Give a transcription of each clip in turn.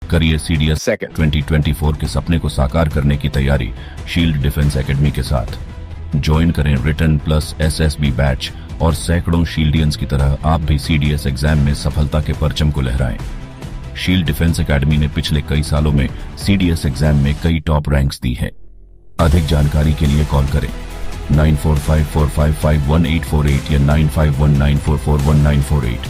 करिए CDS Second. 2024 के सपने को साकार करने की तैयारी शील्ड डिफेंस एकेडमी के साथ। ज्वाइन करें रिटर्न प्लस एसएसबी बैच और सैकड़ों शील्डियंस की तरह आप भी सीडीएस एग्जाम में सफलता के परचम को लहराएं। शील्ड डिफेंस एकेडमी ने पिछले कई सालों में सीडीएस एग्जाम में कई टॉप रैंक्स दी हैं। अधिक जानकारी के लिए कॉल करें 9454551848 या 9519441948।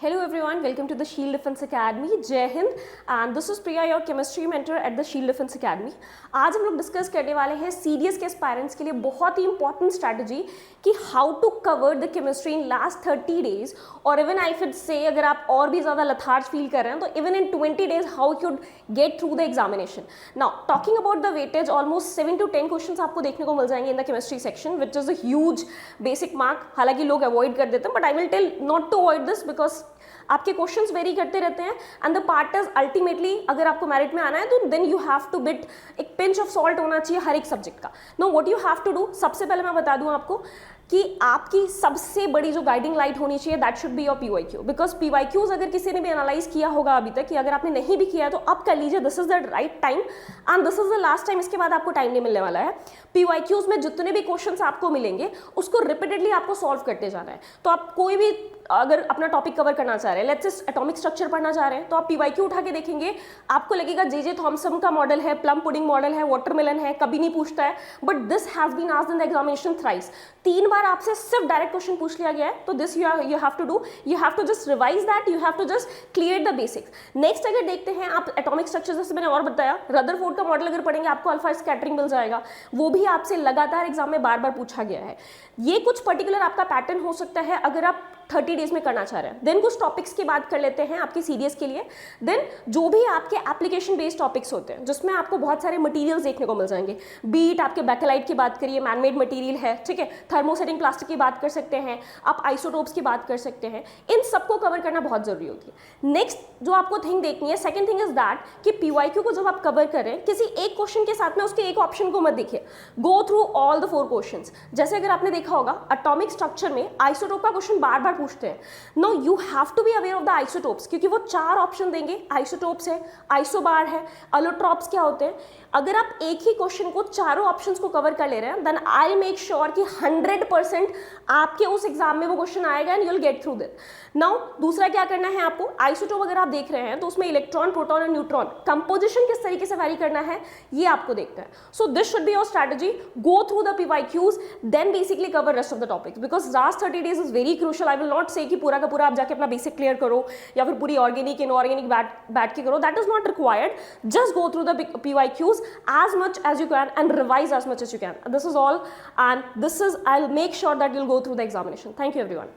Hello everyone, welcome to the Shield Defense Academy. जय Hind and this is Priya, your chemistry mentor at the Shield Defense Academy. आज हम लोग डिस्कस करने वाले हैं सीडीएस के एस्पायरेंट्स के लिए बहुत ही इंपॉर्टेंट स्ट्रैटेजी कि how to cover the chemistry in last 30 days और इवन आई फिर से अगर आप और भी ज़्यादा लथार्ज फील कर रहे हैं तो even in 20 days how you get through the examination. Now talking about the weightage, almost 7 to 10 question आपको देखने को मिल जाएंगे in the chemistry section which is a huge basic mark. हालांकि लोग अवॉइड कर देते हैं but I will tell not to avoid this because आपके क्वेश्चंस वेरी करते रहते हैं and the part is ultimately अगर आपको मेरिट में आना है तो then you have to bit एक पिंच ऑफ सॉल्ट होना चाहिए हर एक सब्जेक्ट का. No what you have to do, सबसे पहले मैं बता दूं आपको कि आपकी सबसे बड़ी जो गाइडिंग लाइट होनी चाहिए that should be your PYQ. Because PYQs अगर किसी ने भी एनालाइज किया होगा अभी तक कि अगर आपने नहीं भी किया है तो अब कर लीजिए, this is the right time and this is the last time. इसके बाद आपको टाइम नहीं मिलने वाला है. पीवाईक्यूज में जितने भी क्वेश्चंस आपको मिलेंगे उसको रिपीटेडली आपको सॉल्व करते जाना है. तो आप कोई भी अगर अपना टॉपिक कवर करना चाह रहे हैं, लेट्स से एटॉमिक स्ट्रक्चर पढ़ना चाह रहे हैं तो आप पीवाईक्यू उठा के देखेंगे, आपको लगेगा जे थॉमसन का मॉडल है, प्लम पुडिंग मॉडल है, वाटरमेलन है, कभी नहीं पूछता है. But this has been asked in the examination thrice. 3 बार आपसे सिर्फ डायरेक्ट क्वेश्चन पूछ लिया गया है. तो this you have to do, you have to just revise that, you have to just clear the basics. Next अगर देखते हैं आप एटॉमिक स्ट्रक्चर, जैसे मैंने और बताया रदरफोर्ड का मॉडल अगर पढ़ेंगे आपको अल्फा स्कैटरिंग मिल जाएगा. वो भी आपसे लगातार एग्जाम में बार बार पूछा गया है. ये कुछ पर्टिकुलर आपका पैटर्न हो सकता है अगर आप 30 डेज में करना चाह रहे हैं. देन कुछ टॉपिक्स की बात कर लेते हैं आपके सीडीएस के लिए. देन जो भी आपके एप्लीकेशन बेस्ड टॉपिक्स होते हैं जिसमें आपको बहुत सारे मटेरियल्स देखने को मिल जाएंगे. बीट आपके बैकेलाइट की बात करिए, मैनमेड मटेरियल है, ठीक है, थर्मोसेटिंग प्लास्टिक की बात कर सकते हैं, आप आइसोटोप्स की बात कर सकते हैं. इन सबको कवर करना बहुत जरूरी होती है. नेक्स्ट जो आपको थिंग देखनी है, सेकंड थिंग इज दैट कि पीवाईक्यू को जब आप कवर करें किसी एक क्वेश्चन के साथ में उसके एक ऑप्शन को मत देखिए, go through all the 4 questions. जैसे अगर आपने देखा होगा एटॉमिक स्ट्रक्चर में आइसोटोप का क्वेश्चन बार बार पूछते हैं. No you have to be aware of the isotopes क्योंकि वो 4 ऑप्शन देंगे. आइसोटोप्स है, आइसोबार है, अलोट्रॉप्स क्या होते हैं. अगर आप एक ही क्वेश्चन को चारों ऑप्शंस को कवर कर ले रहे हैं देन आई मेक श्योर कि 100% आपके उस एग्जाम में वो क्वेश्चन आएगा and you will get through this. Now दूसरा क्या करना है आपको, आइसोटोप अगर आप देख रहे हैं तो उसमें इलेक्ट्रॉन, प्रोटॉन और न्यूट्रॉन कंपोजिशन किस तरीके से वैरी करना है ये आपको देखना है. So this should be your strategy, go through the PYQs then basically cover rest of the topics because last 30 days is very crucial. I will not say कि पूरा का पूरा आप जाके अपना बेसिक क्लियर करो या फिर पूरी ऑर्गेनिक इनऑर्गेनिक बैठ के करो, that is not required. Just go through the PYQs as much as you can and revise as much as you can. This is all and this is I'll make sure that you'll go through the examination. Thank you everyone.